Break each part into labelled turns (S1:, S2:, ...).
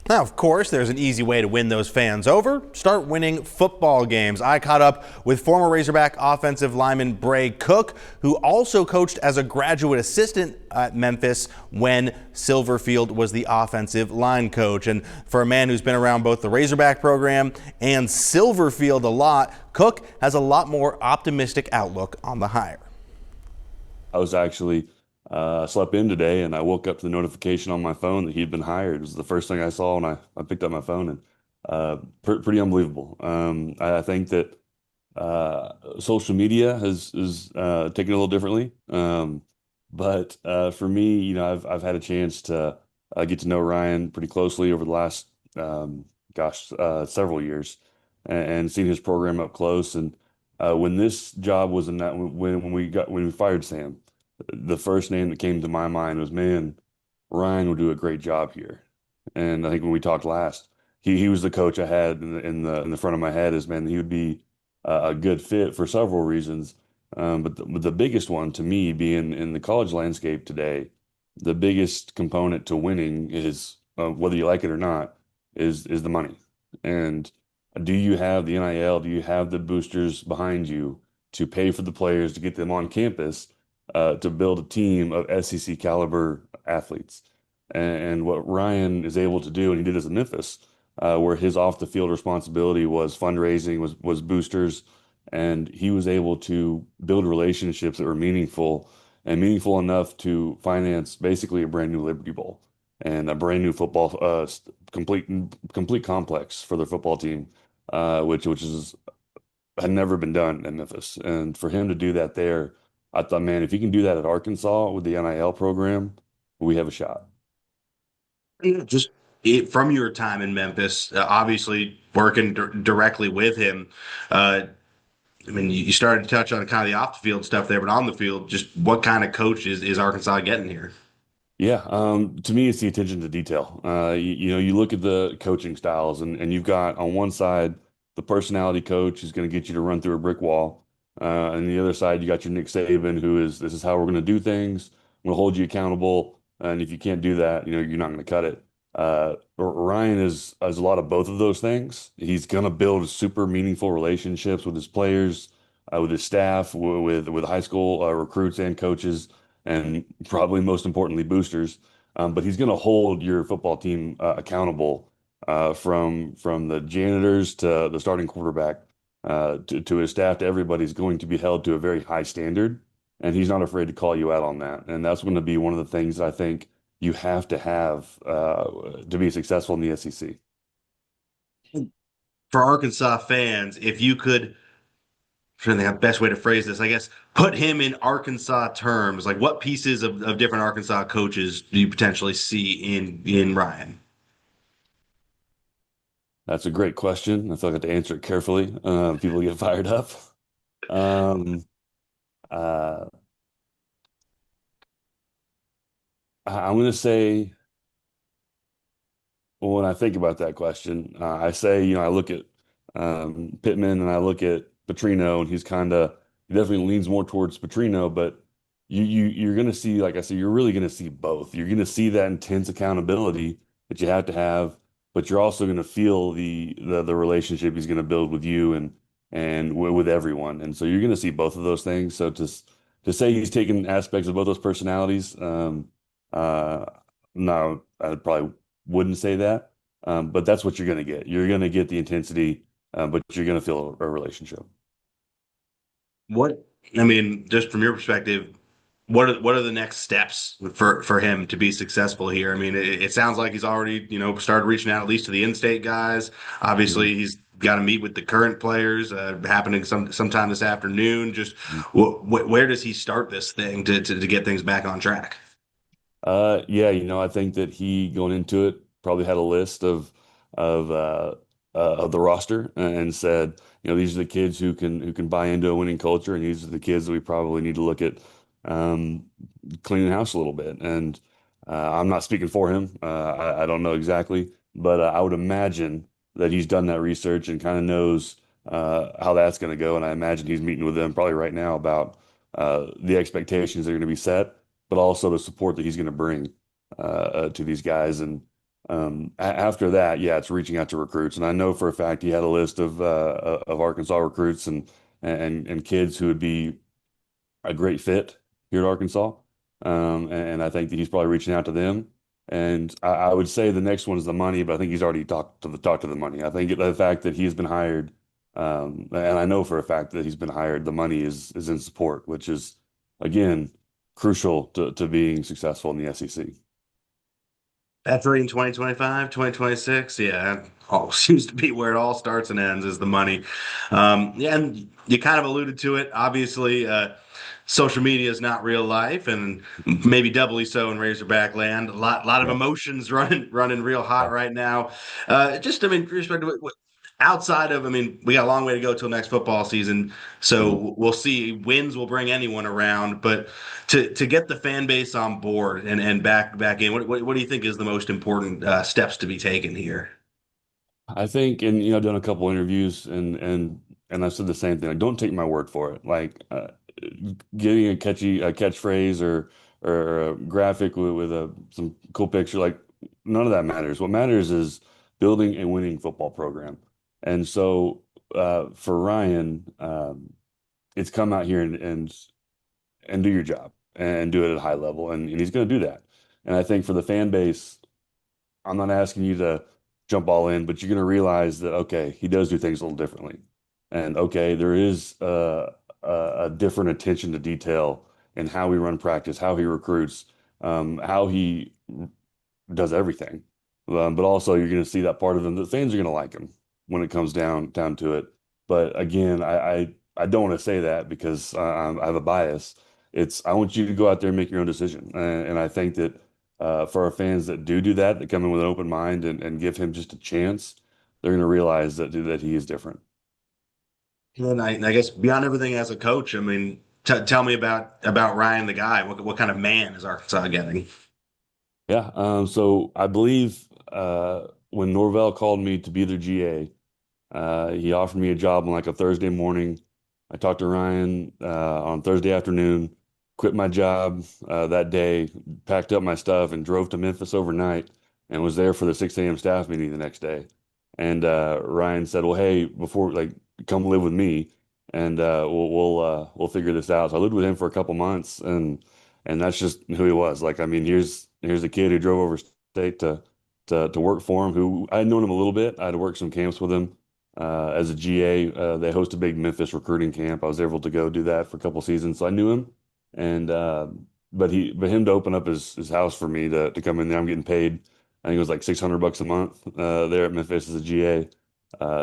S1: Now, of course, there's an easy way to win those fans over. Start winning football games. I caught up with former Razorback offensive lineman Brey Cook, who also coached as a graduate assistant at Memphis when Silverfield was the offensive line coach. And for a man who's been around both the Razorback program and Silverfield a lot, Cook has a lot more optimistic outlook on the hire.
S2: I was actually slept in today, and I woke up to the notification on my phone that he'd been hired. It was the first thing I saw when I picked up my phone, and pretty unbelievable. I think that social media is taken a little differently, but for me, I've had a chance to get to know Ryan pretty closely over the last several years, and seen his program up close. And when this job was in that when we fired Sam, the first name that came to my mind was, man, Ryan would do a great job here. And I think when we talked last, he was the coach I had in the front of my head, is, man, he would be a good fit for several reasons. But the biggest one to me, being in the college landscape today, the biggest component to winning is, whether you like it or not, is the money. And do you have the NIL? Do you have the boosters behind you to pay for the players to get them on campus, to build a team of SEC caliber athletes? And what Ryan is able to do, and he did this in Memphis, where his off the field responsibility was fundraising, was boosters, and he was able to build relationships that were meaningful, and meaningful enough to finance basically a brand new Liberty Bowl and a brand new football complete complex for their football team, which is had never been done in Memphis. And for him to do that there, I thought, man, if he can do that at Arkansas with the NIL program, we have a shot.
S1: Yeah, just from your time in Memphis, obviously working directly with him. Uh, I mean, you started to touch on kind of the off the field stuff there, but on the field, just what kind of coach is Arkansas getting here?
S2: Yeah, to me, it's the attention to detail. You look at the coaching styles, and you've got on one side the personality coach who's going to get you to run through a brick wall, and the other side you got your Nick Saban, who is, this is how we're going to do things. I'm going to hold you accountable, and if you can't do that, you're not going to cut it. Ryan is a lot of both of those things. He's going to build super meaningful relationships with his players, with his staff, with high school recruits and coaches, and probably most importantly, boosters. But he's going to hold your football team accountable, from the janitors to the starting quarterback, to his staff, to everybody's going to be held to a very high standard, and he's not afraid to call you out on that. And that's going to be one of the things that I think you have to be successful in the SEC.
S1: For Arkansas fans, if you could, I'm trying to think of the best way to phrase this, I guess, put him in Arkansas terms, like what pieces of different Arkansas coaches do you potentially see in Ryan?
S2: That's a great question. I feel like I have to answer it carefully. People get fired up. Um, uh, I'm going to say, well, when I think about that question, I say, I look at Pittman, and I look at Petrino, and he definitely leans more towards Petrino, but you're going to see, like I said, you're really going to see both. You're going to see that intense accountability that you have to have, but you're also going to feel the relationship he's going to build with you, and with everyone. And so you're going to see both of those things. So to say he's taken aspects of both those personalities, uh, no, I probably wouldn't say that. But that's what you're going to get. You're going to get the intensity, but you're going to feel a relationship.
S1: What I mean, just from your perspective, what are the next steps for him to be successful here? I mean, it sounds like he's already started reaching out at least to the in-state guys.
S2: Mhm.
S1: Obviously, he's got to meet with the current players, happening sometime this afternoon. Just where does he start this thing to get things back on track?
S2: Yeah, I think that he going into it probably had a list of uh, of the roster, and said, these are the kids who can buy into a winning culture, and these are the kids that we probably need to look at, um, cleaning house a little bit. And I'm not speaking for him. I don't know exactly, but I would imagine that he's done that research and kind of knows how that's going to go. And I imagine he's meeting with them probably right now about the expectations that are going to be set, but also the support that he's going to bring to these guys. And After that, yeah, it's reaching out to recruits, and I know for a fact he had a list of Arkansas recruits and kids who would be a great fit here at Arkansas. And I think that he's probably reaching out to them. And I would say the next one is the money, but I think he's already talked to the money. I think the fact that he's been hired, and I know for a fact that he's been hired, the money is in support, which is again crucial to being successful in the SEC.
S1: That's right in 2025, 2026. Yeah, that all seems to be where it all starts and ends is the money. Yeah, and you kind of alluded to it. Obviously, social media is not real life, and maybe doubly so in Razorback land. A lot of
S2: Yeah.
S1: emotions running real hot
S2: Yeah.
S1: right now. Just, I mean, respect to outside of, I mean, we got a long way to go till next football season,
S2: Mhm.
S1: so we'll see. Wins will bring anyone around, but to get the fan base on board and back in, what do you think is the most important steps to be taken here?
S2: I think, and I've done a couple interviews, and I said the same thing. Like, don't take my word for it. Like, getting a catchphrase or a graphic with a some cool picture, like none of that matters. What matters is building a winning football program. And so, for Ryan, it's come out here and do your job and do it at a high level, and he's going to do that. And I think for the fan base, I'm not asking you to jump all in, but you're going to realize that, okay, he does do things a little differently. And okay, there is a different attention to detail in how we run practice, how he recruits, how he does everything. But also, you're going to see that part of him. The fans are going to like him when it comes down to it. But again, I don't want to say that because I have a bias. I want you to go out there and make your own decision. And I think that for our fans that do that, that come in with an open mind and give him just a chance, they're going to realize that he is different.
S1: And I guess beyond everything as a coach, I mean, tell me about Ryan the guy. What kind of man is Arkansas getting?
S2: Yeah. So I believe when Norvell called me to be their GA, he offered me a job on like a Thursday morning. I talked to Ryan on Thursday afternoon, quit my job that day, packed up my stuff, and drove to Memphis overnight and was there for the 6 a.m. staff meeting the next day. And Ryan said, "Well, hey, before like come live with me, and we'll figure this out." So I lived with him for a couple months, and that's just who he was. Like, I mean, here's a kid who drove over state to work for him. Who I had known him a little bit. I had worked some camps with him as a GA. They host a big Memphis recruiting camp. I was able to go do that for a couple seasons, so I knew him. And but him to open up his house for me to come in there, I'm getting paid. I think it was like $600 a month there at Memphis as a GA.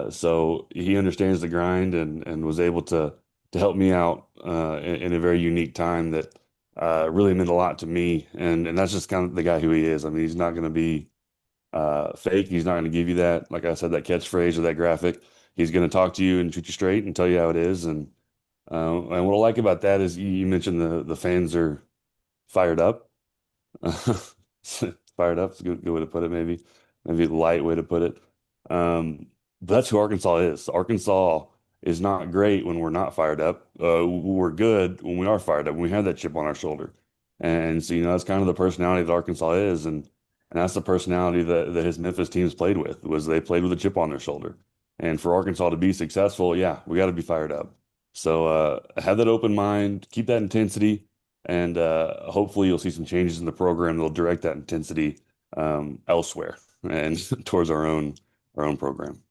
S2: So he understands the grind and was able to help me out in a very unique time that really meant a lot to me. And that's just kind of the guy who he is. I mean, he's not going to be fake. He's not going to give you that, like I said, that catchphrase or that graphic. He's going to talk to you and treat you straight and tell you how it is. And what I like about that is you mentioned the fans are fired up. Fired up is a good way to put it, maybe a light way to put it. But that's who Arkansas is. Arkansas is not great when we're not fired up. We're good when we are fired up, when we have that chip on our shoulder. And so, that's kind of the personality that Arkansas is. And that's the personality that his Memphis teams played with, was they played with a chip on their shoulder. And for Arkansas to be successful, yeah, we got to be fired up. So have that open mind, keep that intensity, and hopefully you'll see some changes in the program that'll direct that intensity elsewhere and towards our own program.